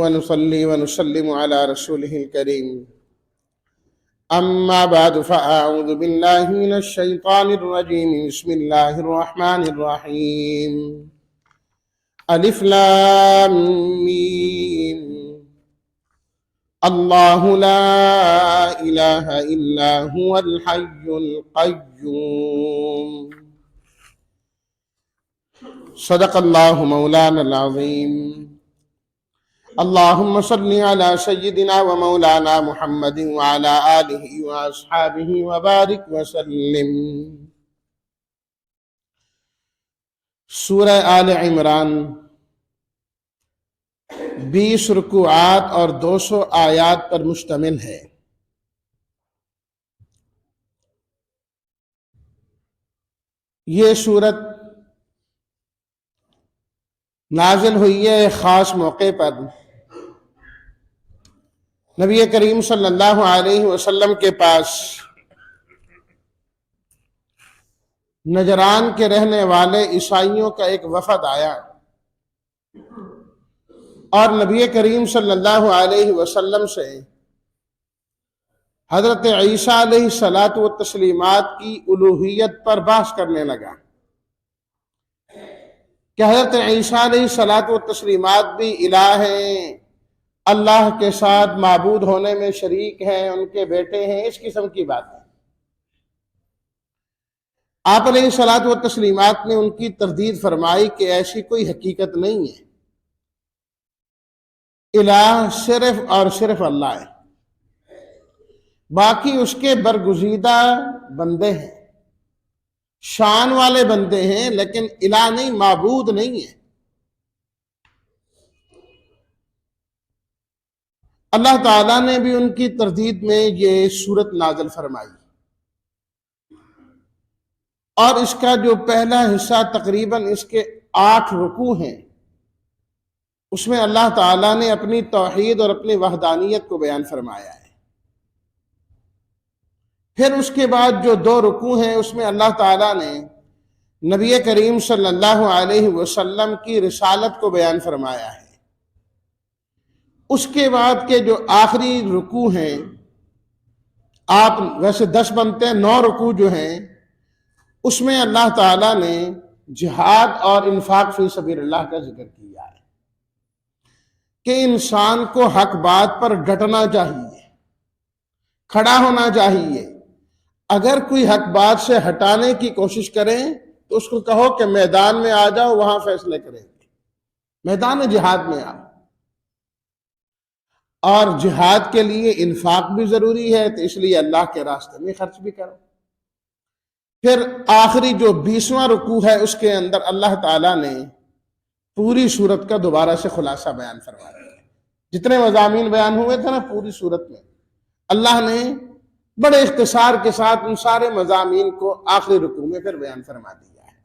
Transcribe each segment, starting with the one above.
ونصلي ونسلم على رسوله الكريم أما بعد فأعوذ بالله من الشيطان الرجيم بسم الله الرحمن الرحيم ألف لام ميم الله لا إله إلا هو الحي القيوم صدق الله مولانا العظيم اللهم صل على سيدنا ومولانا محمد وعلى آله وأصحابه وبارك وسلم۔ سورہ آل عمران 20 رکوعات اور 200 آیات پر مشتمل ہے۔ یہ سورت نازل ہوئی ہے ایک خاص موقع پر۔ نبی کریم صلی اللہ علیہ وسلم کے پاس نجران کے رہنے والے عیسائیوں کا ایک وفد آیا اور نبی کریم صلی اللہ علیہ وسلم سے حضرت عیسیٰ علیہ الصلاۃ والتسلیمات کی الوہیت پر بحث کرنے لگا کہ حضرت عیسیٰ علیہ الصلاۃ والتسلیمات بھی الہ ہیں، اللہ کے ساتھ معبود ہونے میں شریک ہیں، ان کے بیٹے ہیں، اس قسم کی بات ہے۔ آپ علیہ الصلاۃ والتسلیمات نے ان کی تردید فرمائی کہ ایسی کوئی حقیقت نہیں ہے، الہ صرف اور صرف اللہ ہے، باقی اس کے برگزیدہ بندے ہیں، شان والے بندے ہیں، لیکن الہ نہیں، معبود نہیں ہے۔ اللہ تعالیٰ نے بھی ان کی تردید میں یہ سورت نازل فرمائی، اور اس کا جو پہلا حصہ تقریباً اس کے 8 رکوع ہیں، اس میں اللہ تعالیٰ نے اپنی توحید اور اپنی وحدانیت کو بیان فرمایا ہے۔ پھر اس کے بعد جو 2 رکوع ہیں اس میں اللہ تعالیٰ نے نبی کریم صلی اللہ علیہ وسلم کی رسالت کو بیان فرمایا ہے۔ اس کے بعد کے جو آخری رکوع ہیں، آپ ویسے 10 بنتے ہیں، 9 رکوع جو ہیں اس میں اللہ تعالیٰ نے جہاد اور انفاق فی سبیل اللہ کا ذکر کیا ہے کہ انسان کو حق بات پر ڈٹنا چاہیے، کھڑا ہونا چاہیے۔ اگر کوئی حق بات سے ہٹانے کی کوشش کریں تو اس کو کہو کہ میدان میں آ جاؤ، وہاں فیصلے کریں گے، میدان جہاد میں آؤ۔ اور جہاد کے لیے انفاق بھی ضروری ہے، تو اس لیے اللہ کے راستے میں خرچ بھی کرو۔ پھر آخری جو 20واں رکوع ہے اس کے اندر اللہ تعالیٰ نے پوری سورت کا دوبارہ سے خلاصہ بیان فرمایا ہے۔ جتنے مضامین بیان ہوئے تھے نا پوری سورت میں، اللہ نے بڑے اختصار کے ساتھ ان سارے مضامین کو آخری رکوع میں پھر بیان فرما دیا ہے۔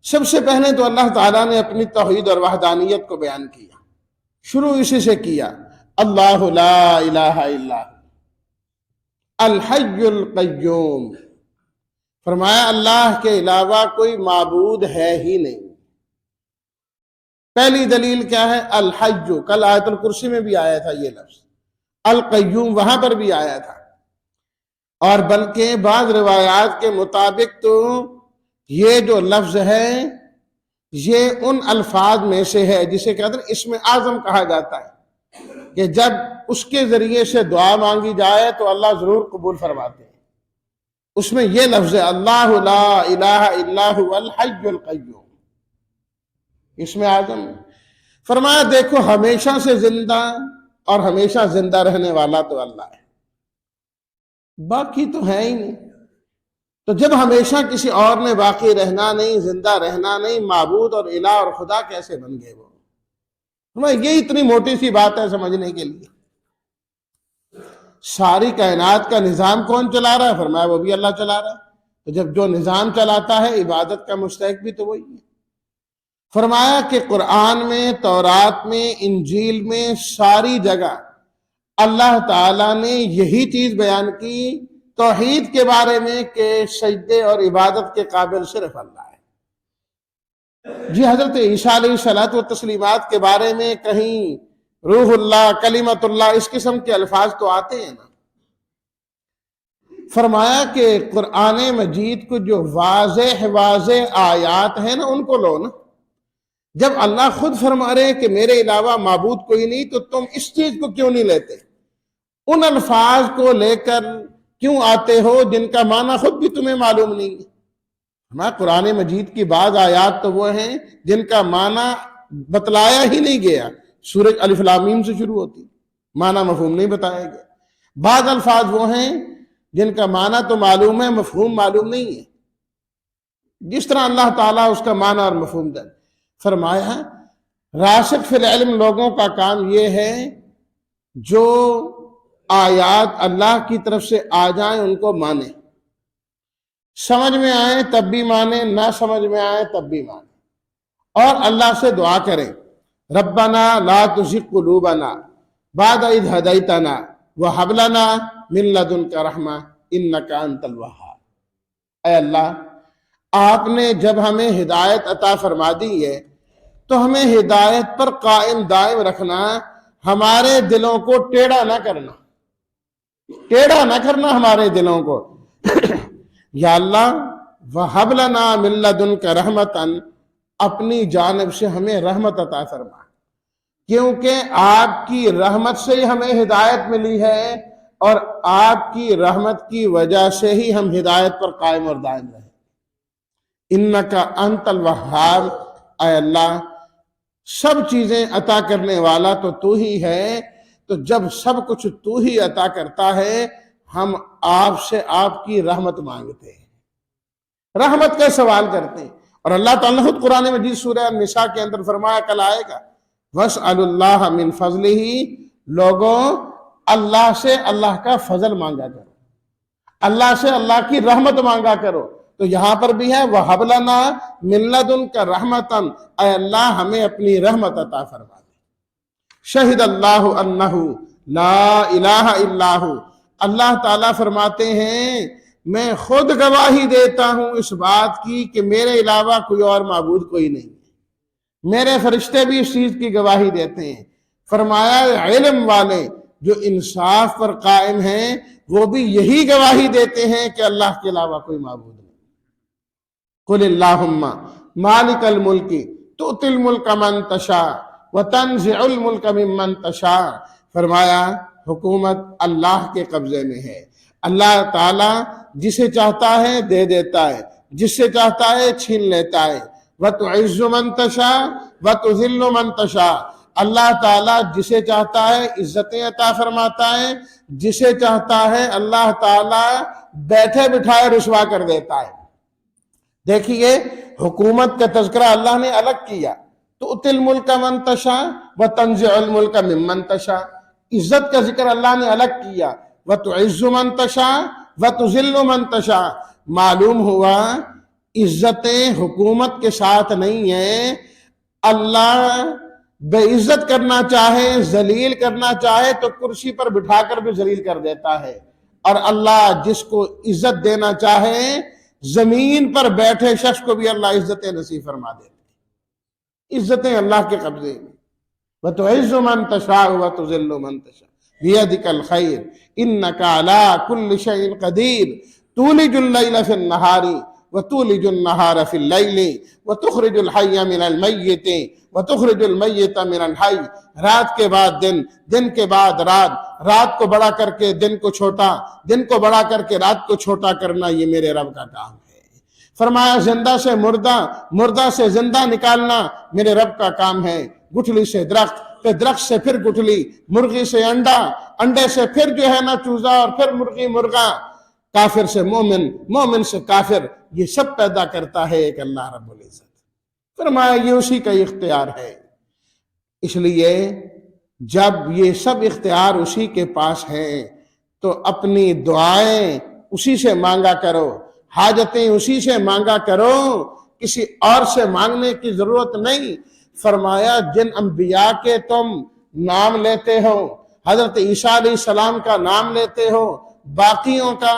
سب سے پہلے تو اللہ تعالیٰ نے اپنی توحید اور وحدانیت کو بیان کیا، شروع اسی سے کیا، اللہ لا الہ الا الحی القیوم، فرمایا اللہ کے علاوہ کوئی معبود ہے ہی نہیں۔ پہلی دلیل کیا ہے؟ الحی، کل آیت الکرسی میں بھی آیا تھا یہ لفظ، القیوم وہاں پر بھی آیا تھا، اور بلکہ بعض روایات کے مطابق تو یہ جو لفظ ہے یہ ان الفاظ میں سے ہے جسے کہتے ہیں اسم اعظم کہا جاتا ہے، کہ جب اس کے ذریعے سے دعا مانگی جائے تو اللہ ضرور قبول فرماتے ہیں۔ اس میں یہ لفظ ہے اللہ لا الہ الا هو الحی القیوم، اسم اعظم۔ فرمایا دیکھو ہمیشہ سے زندہ اور ہمیشہ زندہ رہنے والا تو اللہ ہے، باقی تو ہے ہی نہیں۔ تو جب ہمیشہ کسی اور نے باقی رہنا نہیں، زندہ رہنا نہیں، معبود اور الہ اور خدا کیسے بن گئے وہ؟ یہ اتنی موٹی سی بات ہے سمجھنے کے لیے۔ ساری کائنات کا نظام کون چلا رہا ہے؟ فرمایا وہ بھی اللہ چلا رہا ہے۔ تو جب جو نظام چلاتا ہے عبادت کا مستحق بھی تو وہی ہے۔ فرمایا کہ قرآن میں، تورات میں، انجیل میں، ساری جگہ اللہ تعالیٰ نے یہی چیز بیان کی توحید کے بارے میں کہ سجدے اور عبادت کے قابل صرف اللہ ہے۔ جی حضرت عیسیٰ علیہ الصلوۃ والتسلیمات کے بارے میں کہیں روح اللہ، کلمت اللہ، اس قسم کے الفاظ تو آتے ہیں نا۔ فرمایا کہ قرآن مجید کو جو واضح آیات ہیں نا ان کو لو نا۔ جب اللہ خود فرما رہے کہ میرے علاوہ معبود کوئی نہیں تو تم اس چیز کو کیوں نہیں لیتے؟ ان الفاظ کو لے کر کیوں آتے ہو جن کا معنی خود بھی تمہیں معلوم نہیں ہے؟ قرآن مجید کی بعض آیات تو وہ ہیں جن کا معنی بتلایا ہی نہیں گیا، سورۃ الف لام میم سے شروع ہوتی، معنی مفہوم نہیں بتایا گیا۔ بعض الفاظ وہ ہیں جن کا معنی تو معلوم ہے، مفہوم معلوم نہیں ہے، جس طرح اللہ تعالیٰ اس کا معنی اور مفہوم دے۔ فرمایا راسخ فی العلم لوگوں کا کام یہ ہے جو آیات اللہ کی طرف سے آ جائیں ان کو مانے، سمجھ میں آئے تب بھی مانے، نہ سمجھ میں آئے تب بھی مانے، اور اللہ سے دعا کریں ربنا لا تزغ قلوبنا بعد اذ ہدیتنا وہب لنا من لدنک رحمہ انک انت الوہاب۔ اے اللہ، آپ نے جب ہمیں ہدایت عطا فرما دی ہے تو ہمیں ہدایت پر قائم دائم رکھنا، ہمارے دلوں کو ٹیڑھا نہ کرنا، ٹیڑھا نہ کرنا ہمارے دلوں کو۔ یا اللہ وَهَبْ لَنَا مِن لَّدُنْكَ رَحْمَةً، اپنی جانب سے ہمیں رحمت عطا فرما، کیونکہ آپ کی رحمت سے ہی ہمیں ہدایت ملی ہے، اور آپ کی رحمت کی وجہ سے ہی ہم ہدایت پر قائم اور دائم رہے۔ اِنَّكَ أَنْتَ الْوَهَّابُ، اے اللہ سب چیزیں عطا کرنے والا تو تو ہی ہے، تو جب سب کچھ تو ہی عطا کرتا ہے ہم آپ سے آپ کی رحمت مانگتے ہیں، رحمت کا سوال کرتے ہیں۔ اور اللہ تعالیٰ خود قرآن مجید سورہ النساء کے اندر فرمایا، کل آئے گا وَاسْأَلُوا اللَّهَ مِن فَضْلِهِ، لوگوں اللہ سے اللہ کا فضل مانگا کرو، اللہ سے اللہ کی رحمت مانگا کرو۔ تو یہاں پر بھی ہے وَهَبْ لَنَا مِن لَّدُنْكَ رَحْمَةً، اے اللہ ہمیں اپنی رحمت عطا فرما دے۔ شہد اللہ انہ لا الہ الا ہو، اللہ تعالیٰ فرماتے ہیں میں خود گواہی دیتا ہوں اس بات کی کہ میرے علاوہ کوئی اور معبود کوئی نہیں، میرے فرشتے بھی اس چیز کی گواہی دیتے ہیں۔ فرمایا علم والے جو انصاف پر قائم ہیں وہ بھی یہی گواہی دیتے ہیں کہ اللہ کے علاوہ کوئی معبود نہیں۔ قل اللہم مالک الملک تؤتی الملک من تشاء وتنزع الملک ممن تشاء، فرمایا حکومت اللہ کے قبضے میں ہے، اللہ تعالیٰ جسے چاہتا ہے دے دیتا ہے، جس سے چاہتا ہے چھین لیتا ہے۔ وَتُعِزُّ مَن تَشَاءُ وَتُذِلُّ مَن تَشَاءُ، اللہ تعالیٰ جسے چاہتا ہے عزتیں عطا فرماتا ہے، جسے چاہتا ہے اللہ تعالیٰ بیٹھے بٹھائے رسوا کر دیتا ہے۔ دیکھیے حکومت کا تذکرہ اللہ نے الگ کیا، تُؤْتِي الْمُلْكَ مَن تَشَاءُ وَتَنزِعُ الْمُلْكَ مِمَّن تَشَاءُ، عزت کا ذکر اللہ نے الگ کیا، وَتُعِزُّ مَن تَشَاءُ وَتُذِلُّ مَن تَشَاءُ۔ معلوم ہوا عزتیں حکومت کے ساتھ نہیں ہیں، اللہ بے عزت کرنا چاہے، ذلیل کرنا چاہے تو کرسی پر بٹھا کر بھی ذلیل کر دیتا ہے، اور اللہ جس کو عزت دینا چاہے زمین پر بیٹھے شخص کو بھی اللہ عزتیں نصیب فرما دیتے۔ عزتیں اللہ کے قبضے میں۔ وَتُعِزُّ مَن تَشَاءُ وَتُذِلُّ مَن تَشَاءُ بِيَدِكَ الْخَيْرُ إِنَّكَ عَلَىٰ كُلِّ شَيْءٍ قَدِيرٌ تُولِجُ اللَّيْلَ فِي النَّهَارِ وَتُولِجُ النَّهَارَ فِي اللَّيْلِ وَتُخْرِجُ الْحَيَّ مِنَ الْمَيِّتِ وَتُخْرِجُ الْمَيِّتَ مِنَ الْحَيِّ، رات کے بعد دن، دن کے بعد رات، رات کو بڑا کر کے دن کو چھوٹا، دن کو بڑا کر کے رات کو چھوٹا کرنا، یہ میرے رب کا کام ہے۔ فرمایا زندہ سے مردہ، مردہ سے زندہ نکالنا میرے رب کا کام ہے۔ گٹھلی سے درخت، پھر درخت سے پھر گٹھلی، مرغی سے انڈا، انڈے سے پھر جو ہے نا چوزا، اور پھر مرغی مرغا، کافر سے مومن، مومن سے کافر، یہ سب پیدا کرتا ہے ایک اللہ رب العزت۔ فرمایا یہ اسی کا اختیار ہے، اس لیے جب یہ سب اختیار اسی کے پاس ہیں تو اپنی دعائیں اسی سے مانگا کرو، حاجتیں اسی سے مانگا کرو، کسی اور سے مانگنے کی ضرورت نہیں۔ فرمایا جن انبیاء کے تم نام لیتے ہو، حضرت عیسیٰ علیہ السلام کا نام لیتے ہو، باقیوں کا،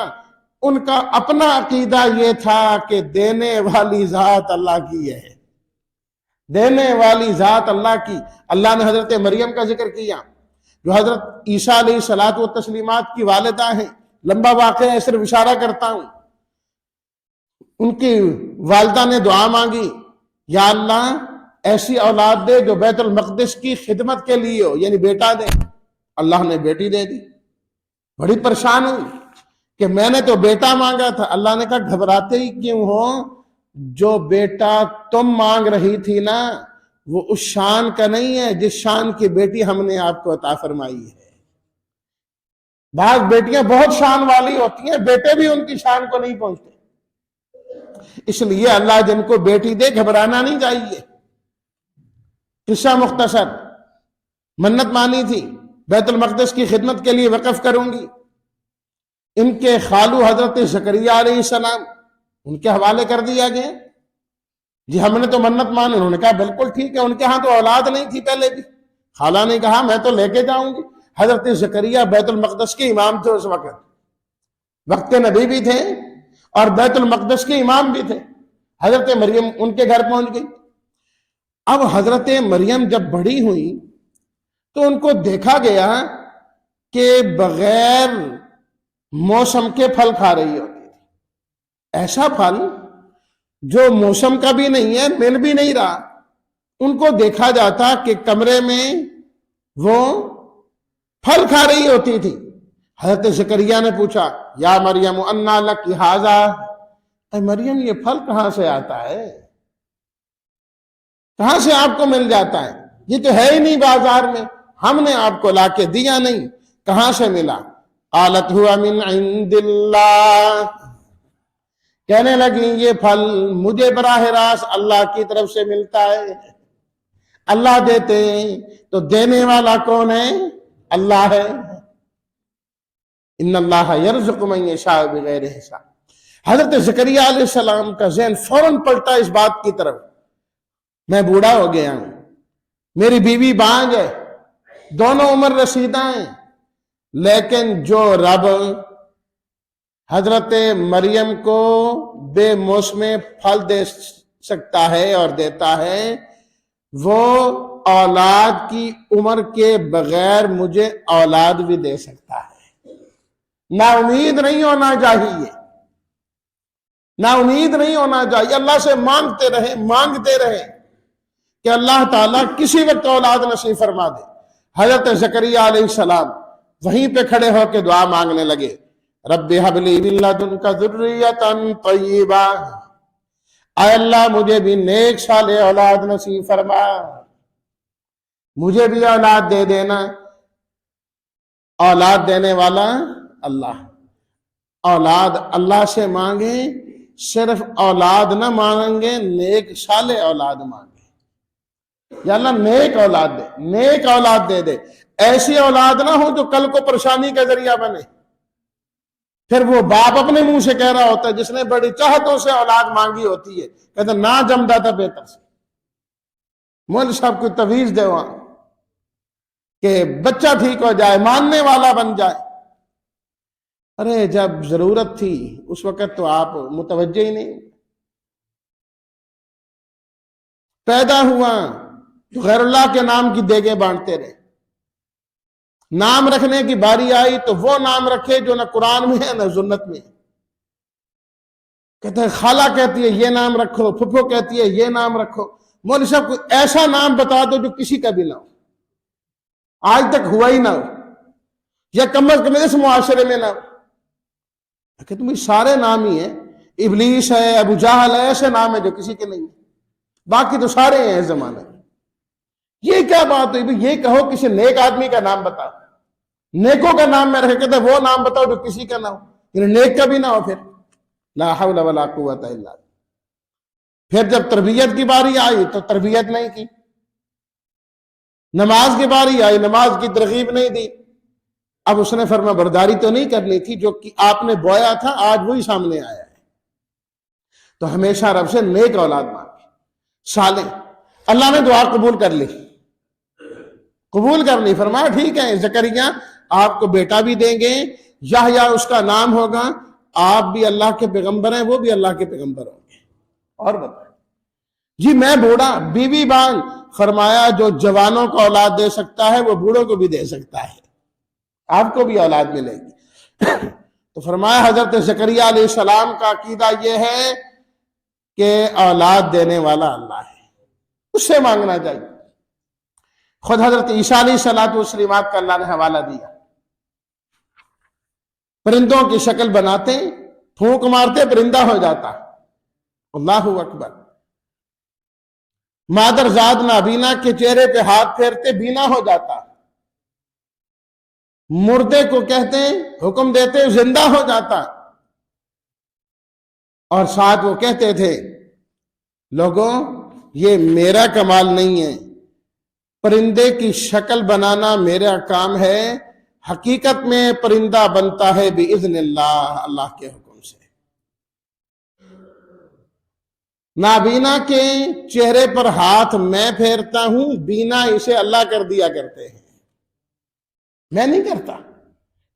ان کا اپنا عقیدہ یہ تھا کہ دینے والی ذات اللہ کی ہے، دینے والی ذات اللہ کی. اللہ نے حضرت مریم کا ذکر کیا جو حضرت عیسیٰ علیہ الصلوۃ والتسلیمات کی والدہ ہیں. لمبا واقعہ ہے، صرف اشارہ کرتا ہوں. ان کی والدہ نے دعا مانگی، یا اللہ ایسی اولاد دے جو بیت المقدس کی خدمت کے لیے ہو، یعنی بیٹا دے. اللہ نے بیٹی دے دی. بڑی پریشان ہوئی کہ میں نے تو بیٹا مانگا تھا. اللہ نے کہا گھبراتے ہی کیوں ہو، جو بیٹا تم مانگ رہی تھی نا وہ اس شان کا نہیں ہے جس شان کی بیٹی ہم نے آپ کو عطا فرمائی ہے. بعض بیٹیاں بہت شان والی ہوتی ہیں، بیٹے بھی ان کی شان کو نہیں پہنچتے. اس لیے اللہ جن کو بیٹی دے گھبرانا نہیں چاہیے. قصہ مختصر، منت مانی تھی بیت المقدس کی خدمت کے لیے وقف کروں گی. ان کے خالو حضرت زکریا علیہ السلام ان کے حوالے کر دیا گیا. جی ہم نے تو منت مانی. انہوں نے کہا بالکل ٹھیک ہے. ان کے ہاں تو اولاد نہیں تھی پہلے بھی. خالہ نے کہا میں تو لے کے جاؤں گی. حضرت زکریا بیت المقدس کے امام تھے اس وقت نبی بھی تھے اور بیت المقدس کے امام بھی تھے. حضرت مریم ان کے گھر پہنچ گئی. اب حضرت مریم جب بڑی ہوئی تو ان کو دیکھا گیا کہ بغیر موسم کے پھل کھا رہی ہوتی تھی. ایسا پھل جو موسم کا بھی نہیں ہے، مل بھی نہیں رہا. ان کو دیکھا جاتا کہ کمرے میں وہ پھل کھا رہی ہوتی تھی. حضرت زکریا نے پوچھا یا مریم انا لک ھذا، اے مریم یہ پھل کہاں سے آتا ہے، کہاں سے آپ کو مل جاتا ہے، یہ تو ہے ہی نہیں بازار میں، ہم نے آپ کو لا کے دیا نہیں، کہاں سے ملا؟ قالت ہوا من عند اللہ، کہنے لگی یہ پھل مجھے براہ راست اللہ کی طرف سے ملتا ہے. اللہ دیتے ہیں تو دینے والا کون ہے؟ اللہ ہے. ان اللہ یرزق من یشاء بغیر حساب. حضرت زکریا علیہ السلام کا ذہن فوراً پلٹا اس بات کی طرف، میں بوڑھا ہو گیا ہوں، میری بیوی بانج ہے، دونوں عمر رسیدہ ہیں، لیکن جو رب حضرت مریم کو بے موسم پھل دے سکتا ہے اور دیتا ہے، وہ اولاد کی عمر کے بغیر مجھے اولاد بھی دے سکتا ہے. نا امید نہیں ہونا چاہیے، نا امید نہیں ہونا چاہیے. اللہ سے مانگتے رہے کہ اللہ تعالیٰ کسی وقت اولاد نصیب فرما دے. حضرت زکریا علیہ السلام وہیں پہ کھڑے ہو کے دعا مانگنے لگے، رب ھب لی من لدنک ذریۃ طیبہ، اے اللہ مجھے بھی نیک صالح اولاد نصیب فرما، مجھے بھی اولاد دے دینا. اولاد دینے والا اللہ. اولاد اللہ سے مانگیں، صرف اولاد نہ مانگیں، نیک صالح اولاد مانگیں. یا اللہ نیک اولاد دے، نیک اولاد دے دے. ایسی اولاد نہ ہو جو کل کو پریشانی کا ذریعہ بنے. پھر وہ باپ اپنے منہ سے کہہ رہا ہوتا ہے جس نے بڑی چاہتوں سے اولاد مانگی ہوتی ہے، کہتا نہ جمدا تھا بہتر سے. مول صاحب کو تویز دے وہاں کہ بچہ ٹھیک ہو جائے، ماننے والا بن جائے. ارے جب ضرورت تھی اس وقت تو آپ متوجہ ہی نہیں. پیدا ہوا تو غیر اللہ کے نام کی دیگیں بانٹتے رہے. نام رکھنے کی باری آئی تو وہ نام رکھے جو نہ قرآن میں ہے نہ سنت میں ہے. کہتے ہیں خالہ کہتی ہے یہ نام رکھو، پھپھو کہتی ہے یہ نام رکھو. مولوی صاحب کوئی ایسا نام بتا دو جو کسی کا بھی نہ ہو، آج تک ہوا ہی نہ ہو، یا کم از کم اس معاشرے میں نہ ہو. کہ تمہیں سارے نام ہی ہیں، ابلیس ہے، ابو جہل ہے، ایسے نام ہے جو کسی کے نہیں، باقی تو سارے ہیں اس زمانے میں. یہ کیا بات ہوئی؟ یہ کہو کسی نیک آدمی کا نام بتاؤ، نیکوں کا نام میں رکھے. کہتے وہ نام بتاؤ جو کسی کا نہ ہو، یعنی نیک کا بھی نہ ہو. پھر لا حول ولا قوت الا باللہ. پھر جب تربیت کی باری آئی تو تربیت نہیں کی، نماز کی باری آئی نماز کی ترغیب نہیں دی. اب اس نے فرما برداری تو نہیں کرنی تھی، جو کہ آپ نے بویا تھا آج وہی سامنے آیا ہے. تو ہمیشہ رب سے نیک اولاد مانگی، صالح. اللہ نے دعا قبول کر لی، قبول کر لی. فرمایا ٹھیک ہے زکریا آپ کو بیٹا بھی دیں گے، یحییٰ اس کا نام ہوگا، آپ بھی اللہ کے پیغمبر ہیں وہ بھی اللہ کے پیغمبر ہوں گے. اور بتائیں جی میں بوڑھا، بیوی بان، فرمایا جو جوانوں کو اولاد دے سکتا ہے وہ بوڑھوں کو بھی دے سکتا ہے، آپ کو بھی اولاد ملے گی۔ تو فرمایا حضرت زکریا علیہ السلام کا عقیدہ یہ ہے کہ اولاد دینے والا اللہ ہے، اس سے مانگنا چاہیے۔ خود حضرت عیسیٰ علیہ السلام کا اللہ نے حوالہ دیا، پرندوں کی شکل بناتے، پھونک مارتے پرندہ ہو جاتا، اللہ اکبر۔ مادر زاد نابینا کے چہرے پہ ہاتھ پھیرتے بینا ہو جاتا، مردے کو کہتے حکم دیتے زندہ ہو جاتا، اور ساتھ وہ کہتے تھے لوگوں یہ میرا کمال نہیں ہے، پرندے کی شکل بنانا میرا کام ہے، حقیقت میں پرندہ بنتا ہے باذن اللہ، اللہ کے حکم سے۔ نابینا کے چہرے پر ہاتھ میں پھیرتا ہوں، بینا اسے اللہ کر دیا کرتے ہیں، میں نہیں کرتا،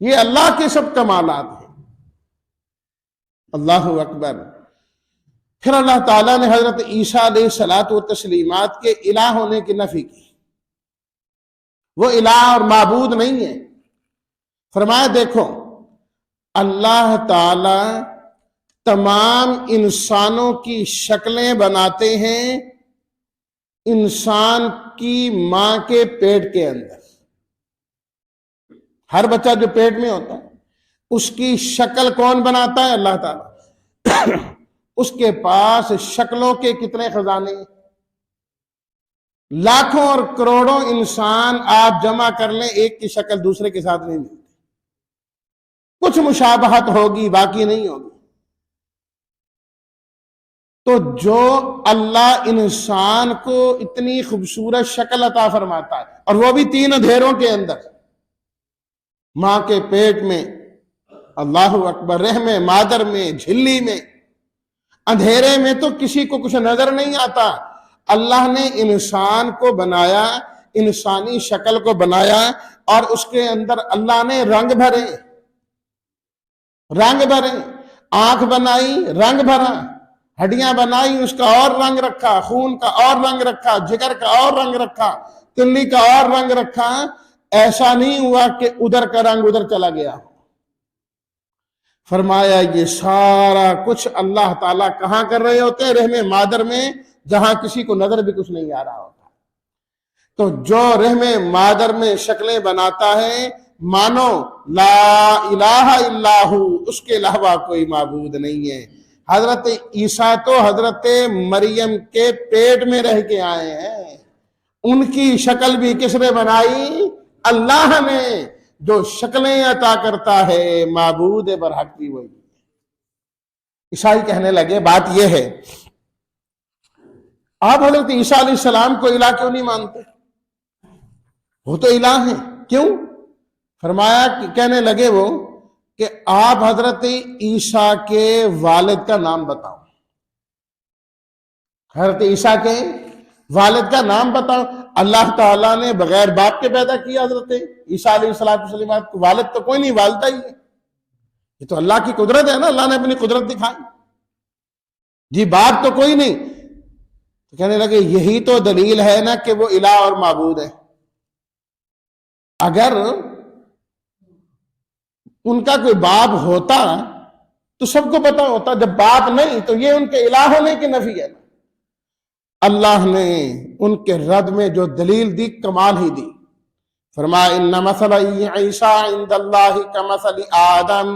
یہ اللہ کے سب کمالات ہیں، اللہ اکبر۔ پھر اللہ تعالیٰ نے حضرت عیسیٰ علیہ السلام کے الہ ہونے کی نفی کی، وہ الہ اور معبود نہیں ہے۔ فرمایا دیکھو اللہ تعالی تمام انسانوں کی شکلیں بناتے ہیں انسان کی ماں کے پیٹ کے اندر، ہر بچہ جو پیٹ میں ہوتا ہے اس کی شکل کون بناتا ہے؟ اللہ تعالی۔ اس کے پاس شکلوں کے کتنے خزانے، لاکھوں اور کروڑوں انسان آپ جمع کر لیں، ایک کی شکل دوسرے کے ساتھ نہیں ملتی، کچھ مشابہت ہوگی باقی نہیں ہوگی۔ تو جو اللہ انسان کو اتنی خوبصورت شکل عطا فرماتا ہے، اور وہ بھی 3 اندھیروں کے اندر، ماں کے پیٹ میں، اللہ اکبر، رحم مادر میں، جھلی میں، اندھیرے میں تو کسی کو کچھ نظر نہیں آتا، اللہ نے انسان کو بنایا، انسانی شکل کو بنایا، اور اس کے اندر اللہ نے رنگ بھرے، آنکھ بنائی رنگ بھرا، ہڈیاں بنائی اس کا اور رنگ رکھا، خون کا اور رنگ رکھا، جگر کا اور رنگ رکھا، تلی کا اور رنگ رکھا۔ ایسا نہیں ہوا کہ ادھر کا رنگ ادھر چلا گیا۔ فرمایا یہ سارا کچھ اللہ تعالیٰ کہاں کر رہے ہوتے ہیں؟ رحم مادر میں، جہاں کسی کو نظر بھی کچھ نہیں آ رہا ہوتا۔ تو جو رحم مادر میں شکلیں بناتا ہے، مانو لا الہ الا ہو، اس کے علاوہ کوئی معبود نہیں ہے۔ حضرت عیسیٰ تو حضرت مریم کے پیٹ میں رہ کے آئے ہیں، ان کی شکل بھی کس نے بنائی؟ اللہ نے۔ جو شکلیں عطا کرتا ہے معبود برحق بھی وہی۔ عیسائی کہنے لگے بات یہ ہے، آپ حضرت عیسیٰ علیہ السلام کو الہ کیوں نہیں مانتے؟ وہ تو الہ ہیں، کیوں؟ فرمایا کہنے لگے وہ کہ آپ حضرت عیسیٰ کے والد کا نام بتاؤ، حضرت عیسیٰ کے والد کا نام بتاؤ۔ اللہ تعالیٰ نے بغیر باپ کے پیدا کیا حضرت عیسیٰ علیہ السلام کو، والد تو کوئی نہیں، والدہ ہی ہے۔ یہ تو اللہ کی قدرت ہے نا، اللہ نے اپنی قدرت دکھائی، جی باپ تو کوئی نہیں۔ تو کہنے لگے یہی تو دلیل ہے نا کہ وہ الہ اور معبود ہے۔ اگر ان کا کوئی باپ ہوتا تو سب کو پتا ہوتا، جب باپ نہیں تو یہ ان کے الہ ہونے کی نفی ہے۔ اللہ نے ان کے رد میں جو دلیل دی کمال ہی دی۔ فرمایا ان مثل عیسیٰ عند اللہ کمثل آدم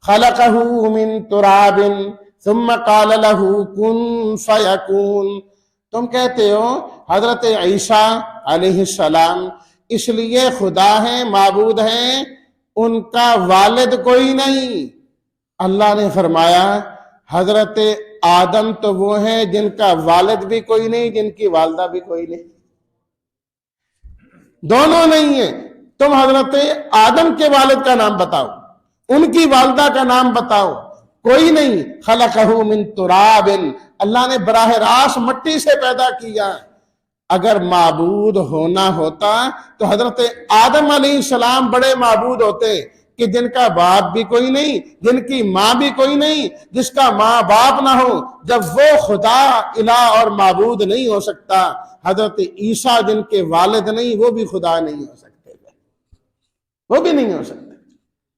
خلقہ من تراب ثم قال له کن فیکون۔ تم کہتے ہو حضرت عیسیٰ علیہ السلام اس لیے خدا ہیں، معبود ہیں، ان کا والد کوئی نہیں۔ اللہ نے فرمایا حضرت آدم تو وہ ہیں جن کا والد بھی کوئی نہیں، جن کی والدہ بھی کوئی نہیں، دونوں نہیں ہیں۔ تم حضرت آدم کے والد کا نام بتاؤ، ان کی والدہ کا نام بتاؤ، کوئی نہیں۔ خلقہ من تراب، اللہ نے براہ راست مٹی سے پیدا کیا۔ اگر معبود ہونا ہوتا تو حضرت آدم علیہ السلام بڑے معبود ہوتے، کہ جن کا باپ بھی کوئی نہیں، جن کی ماں بھی کوئی نہیں، جس کا ماں باپ نہ ہو، جب وہ خدا الہ اور معبود نہیں ہو سکتا، حضرت عیسیٰ جن کے والد نہیں وہ بھی خدا نہیں ہو سکتے، وہ بھی نہیں ہو سکتے۔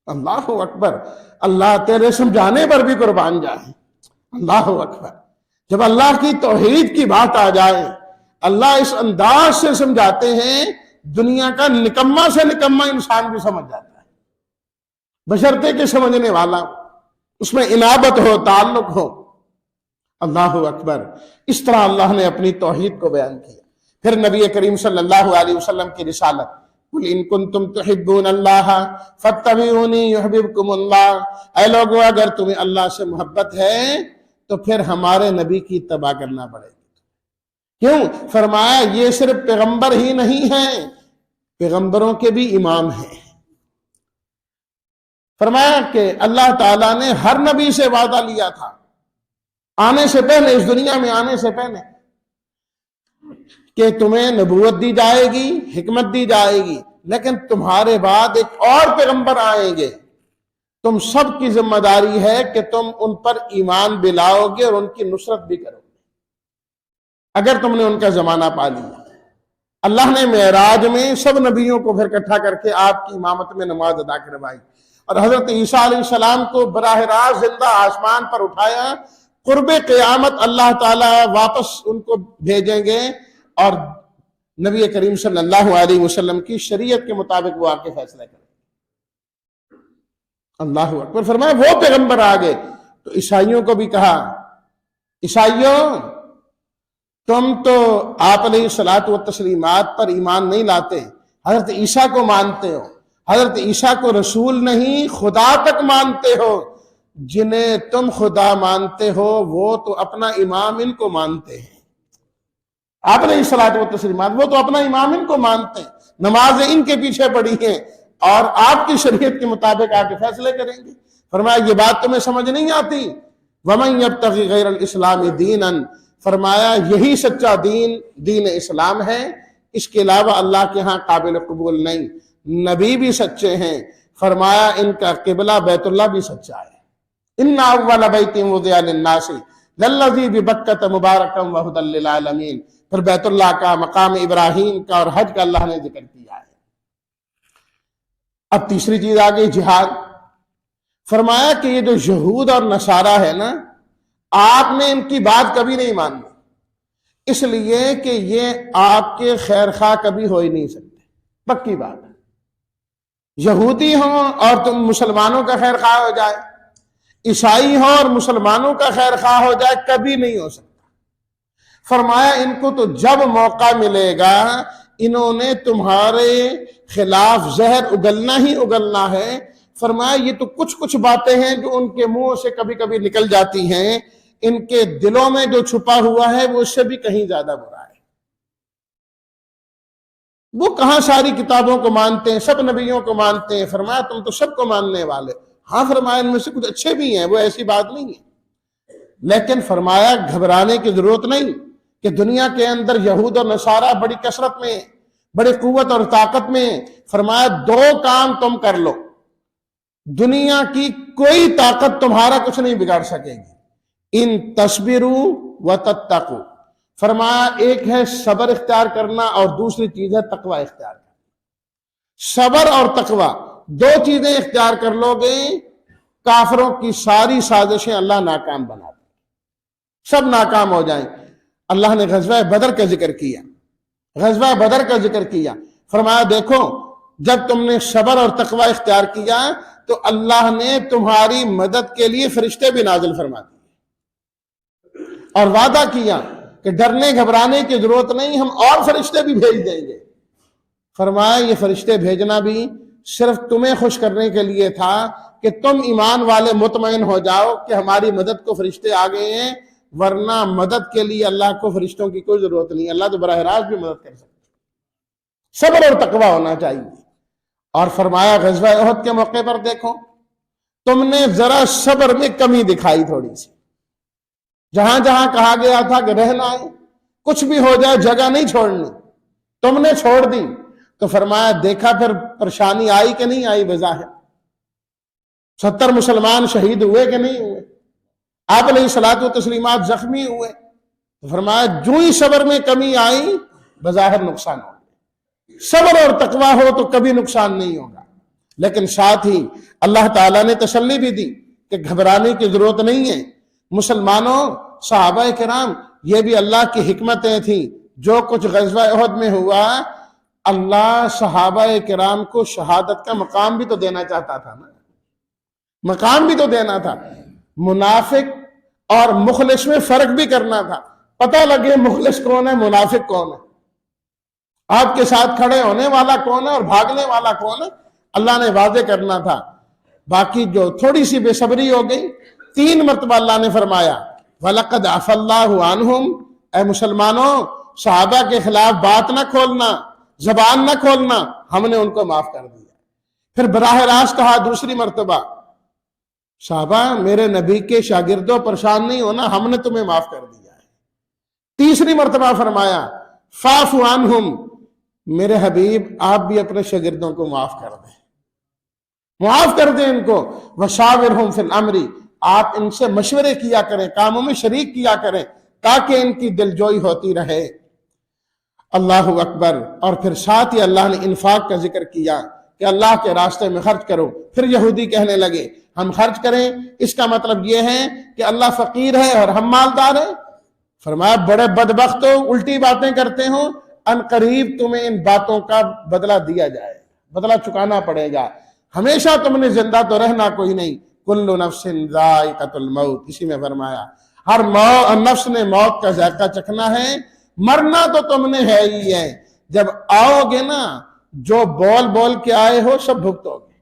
اللہ اکبر، اللہ تیرے سمجھانے پر بھی قربان جائے۔ اللہ اکبر، جب اللہ کی توحید کی بات آ جائے، اللہ اس انداز سے سمجھاتے ہیں، دنیا کا نکما سے نکما انسان بھی سمجھ جاتا ہے، بشرطے کے سمجھنے والا، اس میں انابت ہو، تعلق ہو۔ اللہ اکبر، اس طرح اللہ نے اپنی توحید کو بیان کیا۔ پھر نبی کریم صلی اللہ علیہ وسلم کی رسالت، قُلْ إِن كُنتُمْ تُحِبُّونَ اللَّهَ فَاتَّبِعُونِي يُحْبِبْكُمُ اللَّهُ، اے لوگو اگر تمہیں اللہ سے محبت ہے تو پھر ہمارے نبی کی اتباع کرنا پڑے گی۔ کیوں؟ فرمایا یہ صرف پیغمبر ہی نہیں ہیں، پیغمبروں کے بھی امام ہیں۔ فرمایا کہ اللہ تعالیٰ نے ہر نبی سے وعدہ لیا تھا آنے سے پہلے، اس دنیا میں آنے سے پہلے، کہ تمہیں نبوت دی جائے گی، حکمت دی جائے گی، لیکن تمہارے بعد ایک اور پیغمبر آئیں گے، تم سب کی ذمہ داری ہے کہ تم ان پر ایمان بھی لاؤ گے اور ان کی نصرت بھی کرو گے اگر تم نے ان کا زمانہ پا لیا۔ اللہ نے معراج میں سب نبیوں کو پھر اکٹھا کر کے آپ کی امامت میں نماز ادا کروائی، اور حضرت عیسیٰ علیہ السلام کو براہ راست زندہ آسمان پر اٹھایا۔ قرب قیامت اللہ تعالیٰ واپس ان کو بھیجیں گے اور نبی کریم صلی اللہ علیہ وسلم کی شریعت کے مطابق وہ آ کے فیصلہ کریں۔ اللہ اکبر، فرمایا وہ پیغمبر آ گئے تو عیسائیوں کو بھی کہا، عیسائیوں تم تو آپ علیہ الصلاۃ والتسلیمات پر ایمان نہیں لاتے، حضرت عیسیٰ کو مانتے ہو، حضرت عیسیٰ کو رسول نہیں خدا تک مانتے ہو، جنہیں تم خدا مانتے ہو وہ تو اپنا امام ان کو مانتے ہیں۔ آپ علیہ الصلاۃ والتسلیمات وہ تو اپنا امام ان کو مانتے ہیں، نمازیں ان کے پیچھے پڑی ہیں اور آپ کی شریعت کے مطابق آ کے فیصلے کریں گے۔ فرمایا یہ بات تمہیں سمجھ نہیں آتی؟ وَمَن يَبْتَغِ غَيْرَ الْإِسْلَامِ دِينًا، فرمایا یہی سچا دین دین اسلام ہے، اس کے علاوہ اللہ کے ہاں قابل قبول نہیں۔ نبی بھی سچے ہیں، فرمایا ان کا قبلہ بیت اللہ بھی سچا ہے۔ إِنَّ أَوَّلَ بَيْتٍ وُضِعَ لِلنَّاسِ لَلَّذِي بِبَكَّةَ مُبَارَكًا وَهُدًى لِّلْعَالَمِينَ، پھر بیت اللہ کا، مقام ابراہیم کا اور حج کا اللہ نے ذکر کیا ہے۔ اب تیسری چیز آ گئی جہاد۔ فرمایا کہ یہ جو یہود اور نصارہ ہے نا، آپ نے ان کی بات کبھی نہیں مانی، اس لیے کہ یہ آپ کے خیر خواہ کبھی ہو ہی نہیں سکتے، پکی بات ہے۔ یہودی ہوں اور تم مسلمانوں کا خیر خواہ ہو جائے، عیسائی ہوں اور مسلمانوں کا خیر خواہ ہو جائے، کبھی نہیں ہو سکتا۔ فرمایا ان کو تو جب موقع ملے گا انہوں نے تمہارے خلاف زہر اگلنا ہی اگلنا ہے۔ فرمایا یہ تو کچھ باتیں ہیں جو ان کے منہ سے کبھی کبھی نکل جاتی ہیں، ان کے دلوں میں جو چھپا ہوا ہے وہ اس سے بھی کہیں زیادہ برا ہے۔ وہ کہاں ساری کتابوں کو مانتے ہیں، سب نبیوں کو مانتے ہیں؟ فرمایا تم تو سب کو ماننے والے۔ ہاں فرمایا ان میں سے کچھ اچھے بھی ہیں، وہ ایسی بات نہیں ہے، لیکن فرمایا گھبرانے کی ضرورت نہیں کہ دنیا کے اندر یہود اور نصارہ بڑی کثرت میں، بڑی قوت اور طاقت میں۔ فرمایا دو کام تم کر لو، دنیا کی کوئی طاقت تمہارا کچھ نہیں بگاڑ سکے گی۔ ان تصبروا وتتقوا، فرمایا ایک ہے صبر اختیار کرنا اور دوسری چیز ہے تقوی اختیار کرنا۔ صبر اور تقوی دو چیزیں اختیار کر لو گے، کافروں کی ساری سازشیں اللہ ناکام بنا دیں، سب ناکام ہو جائیں۔ اللہ نے غزوہ بدر کا ذکر کیا، غزوہ بدر کا ذکر کیا۔ فرمایا دیکھو جب تم نے صبر اور تقوی اختیار کیا تو اللہ نے تمہاری مدد کے لیے فرشتے بھی نازل فرما دیے اور وعدہ کیا کہ ڈرنے گھبرانے کی ضرورت نہیں، ہم اور فرشتے بھی بھیج دیں گے۔ فرمایا یہ فرشتے بھیجنا بھی صرف تمہیں خوش کرنے کے لیے تھا کہ تم ایمان والے مطمئن ہو جاؤ کہ ہماری مدد کو فرشتے آ گئے ہیں، ورنہ مدد کے لیے اللہ کو فرشتوں کی کوئی ضرورت نہیں، اللہ تو براہ راست بھی مدد کر سکتے۔ صبر اور تقوی ہونا چاہیے۔ اور فرمایا غزوہ احد کے موقع پر دیکھو تم نے ذرا صبر میں کمی دکھائی تھوڑی سی، جہاں جہاں کہا گیا تھا کہ رہنا ہے، کچھ بھی ہو جائے جگہ نہیں چھوڑنی، تم نے چھوڑ دی۔ تو فرمایا دیکھا پھر پریشانی آئی کہ نہیں آئی؟ بظاہر 70 مسلمان شہید ہوئے کہ نہیں ہوئے؟ آپ علیہ الصلوۃ والتسلیمات زخمی ہوئے، تو فرمایا جو ہی صبر میں کمی آئی بظاہر نقصان ہوگا، صبر اور تقویٰ ہو تو کبھی نقصان نہیں ہوگا۔ لیکن ساتھ ہی اللہ تعالیٰ نے تسلی بھی دی کہ گھبرانے کی ضرورت نہیں ہے۔ مسلمانوں، صحابہ کرام، یہ بھی اللہ کی حکمتیں تھیں۔ جو کچھ غزوہ احد میں ہوا، اللہ صحابہ کرام کو شہادت کا مقام بھی تو دینا چاہتا تھا نا، مقام بھی تو دینا تھا۔ منافق اور مخلص میں فرق بھی کرنا تھا، پتہ لگے مخلص کون ہے، منافق کون ہے، آپ کے ساتھ کھڑے ہونے والا کون ہے اور بھاگنے والا کون ہے، اللہ نے واضح کرنا تھا۔ باقی جو تھوڑی سی بے صبری ہو گئی، 3 مرتبہ اللہ نے فرمایا وَلَقَدْ عَفَا اللَّهُ عَنْهُمْ، اے مسلمانوں صحابہ کے خلاف بات نہ کھولنا، زبان نہ کھولنا، ہم نے ان کو معاف کر دیا۔ پھر براہ راست کہا دوسری مرتبہ، صحابہ میرے نبی کے شاگردوں پریشان نہیں ہونا، ہم نے تمہیں معاف کر دیا ہے۔ تیسری مرتبہ فرمایا فَاعْفُ عَنْهُمْ، میرے حبیب آپ بھی اپنے شاگردوں کو معاف کر دیں، معاف کر دیں ان کو۔ وَشَاوِرْهُمْ فِي الْأَمْرِ، آپ ان سے مشورے کیا کریں، کاموں میں شریک کیا کریں تاکہ ان کی دلجوئی ہوتی رہے۔ اللہ اکبر۔ اور پھر ساتھ ہی اللہ نے انفاق کا ذکر کیا کہ اللہ کے راستے میں خرچ کرو۔ پھر یہودی کہنے لگے ہم خرچ کریں، اس کا مطلب یہ ہے کہ اللہ فقیر ہے اور ہم مالدار ہیں۔ فرمایا بڑے بدبخت ہو، الٹی باتیں کرتے ہو، ان قریب تمہیں ان باتوں کا بدلہ دیا جائے، بدلہ چکانا پڑے گا۔ ہمیشہ تم نے زندہ تو رہنا کوئی نہیں، کل نفس ذائقۃ الموت، اسی میں فرمایا ہر نفس نے موت کا ذائقہ چکھنا ہے، مرنا تو تم نے ہے ہی ہے، جب آؤ گے نا جو بول بول کے آئے ہو سب بھگتو گے۔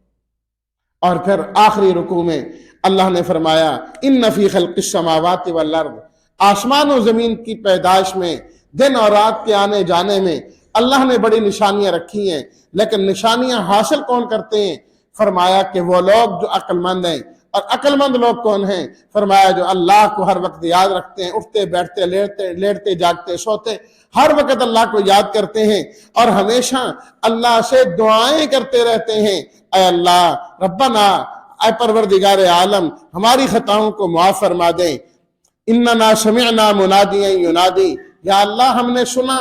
اور پھر آخری رکوع میں اللہ نے فرمایا ان فی خلق السماوات والارض، آسمان و زمین کی پیدائش میں، دن اور رات کے آنے جانے میں اللہ نے بڑی نشانیاں رکھی ہیں، لیکن نشانیاں حاصل کون کرتے ہیں؟ فرمایا کہ وہ لوگ جو عقل مند ہیں۔ اور عقل مند لوگ کون ہیں؟ فرمایا جو اللہ کو ہر وقت یاد رکھتے ہیں، اٹھتے بیٹھتے لیٹتے جاگتے سوتے ہر وقت اللہ کو یاد کرتے ہیں، اور ہمیشہ اللہ سے دعائیں کرتے رہتے ہیں، اے اللہ ربنا، اے پروردگار عالم ہماری خطاؤں کو معاف فرما دیں۔ اننا سمعنا منادیا ینادی، یا اللہ ہم نے سنا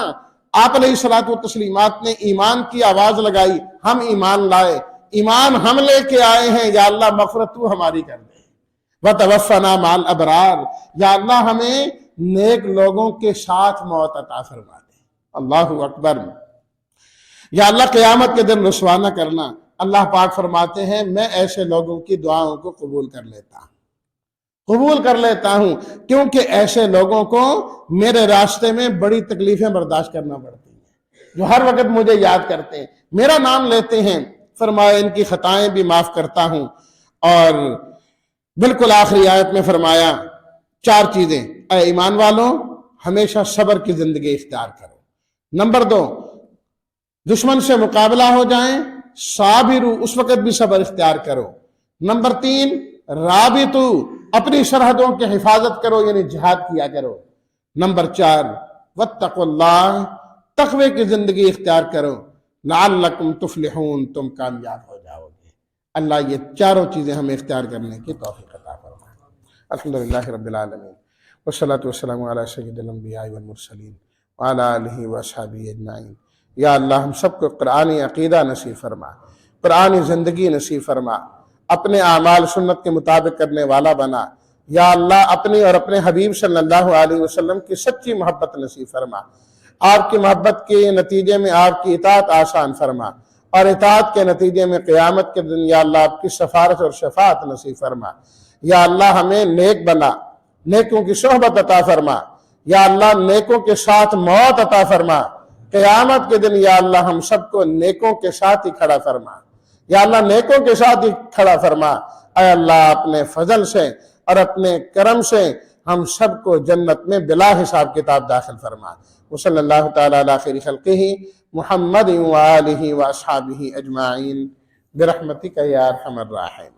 آپ علیہ الصلوۃ والتسلیمات نے ایمان کی آواز لگائی، ہم ایمان لائے، ایمان ہم لے کے آئے ہیں، یا اللہ مغفرت تو ہماری کر دے۔ وَتَوَفَّنَا مَعَ الْأَبْرَارِ، یا اللہ ہمیں نیک لوگوں کے ساتھ موت عطا فرما دے۔ اللہ اکبر۔ یا اللہ قیامت کے دن رسوا نہ کرنا۔ اللہ پاک فرماتے ہیں میں ایسے لوگوں کی دعاؤں کو قبول کر لیتا ہوں، قبول کر لیتا ہوں، کیونکہ ایسے لوگوں کو میرے راستے میں بڑی تکلیفیں برداشت کرنا پڑتی ہیں، جو ہر وقت مجھے یاد کرتے ہیں، میرا نام لیتے ہیں۔ فرمایا ان کی خطائیں بھی معاف کرتا ہوں۔ اور بالکل آخری آیت میں فرمایا 4 چیزیں، اے ایمان والوں ہمیشہ صبر کی زندگی اختیار کرو۔ نمبر 2، دشمن سے مقابلہ ہو جائیں صابرو، اس وقت بھی صبر اختیار کرو۔ نمبر 3، رابطو، اپنی سرحدوں کی حفاظت کرو، یعنی جہاد کیا کرو۔ نمبر 4، واتقوا اللہ، تقوی کی زندگی اختیار کرو، لعلکم تفلحون، تم کامیاب ہو جاؤ گے۔ اللہ یہ 4 چیزیں ہمیں اختیار کرنے کی توفیق عطا فرمائے۔ الحمدللہ رب العالمین، والصلاة والسلام علی سید الانبیاء والمرسلین وعلی آلہ واصحابہ اجمعین۔ یا اللہ ہم سب کو قرآنی عقیدہ نصیب فرما، قرآنی زندگی نصیب فرما، اپنے اعمال سنت کے مطابق کرنے والا بنا۔ یا اللہ اپنی اور اپنے حبیب صلی اللہ علیہ وسلم کی سچی محبت نصیب فرما، آپ کی محبت کے نتیجے میں آپ کی اطاعت آسان فرما، اور اطاعت کے نتیجے میں قیامت کے دن یا اللہ آپ کی سفارش اور شفاعت نصیب فرما۔ یا اللہ ہمیں نیک بنا، نیکوں کی صحبت عطا فرما، یا اللہ نیکوں کے ساتھ موت عطا فرما، قیامت کے دن یا اللہ ہم سب کو نیکوں کے ساتھ ہی کھڑا فرما، یا اللہ نیکوں کے ساتھ ہی کھڑا فرما۔ اے اللہ اپنے فضل سے اور اپنے کرم سے ہم سب کو جنت میں بلا حساب کتاب داخل فرما۔ وصلی اللہ تعالی علی خیر خلقہ محمد وآلہ واصحابہ اجمعین برحمتک یا ارحم الراحمین۔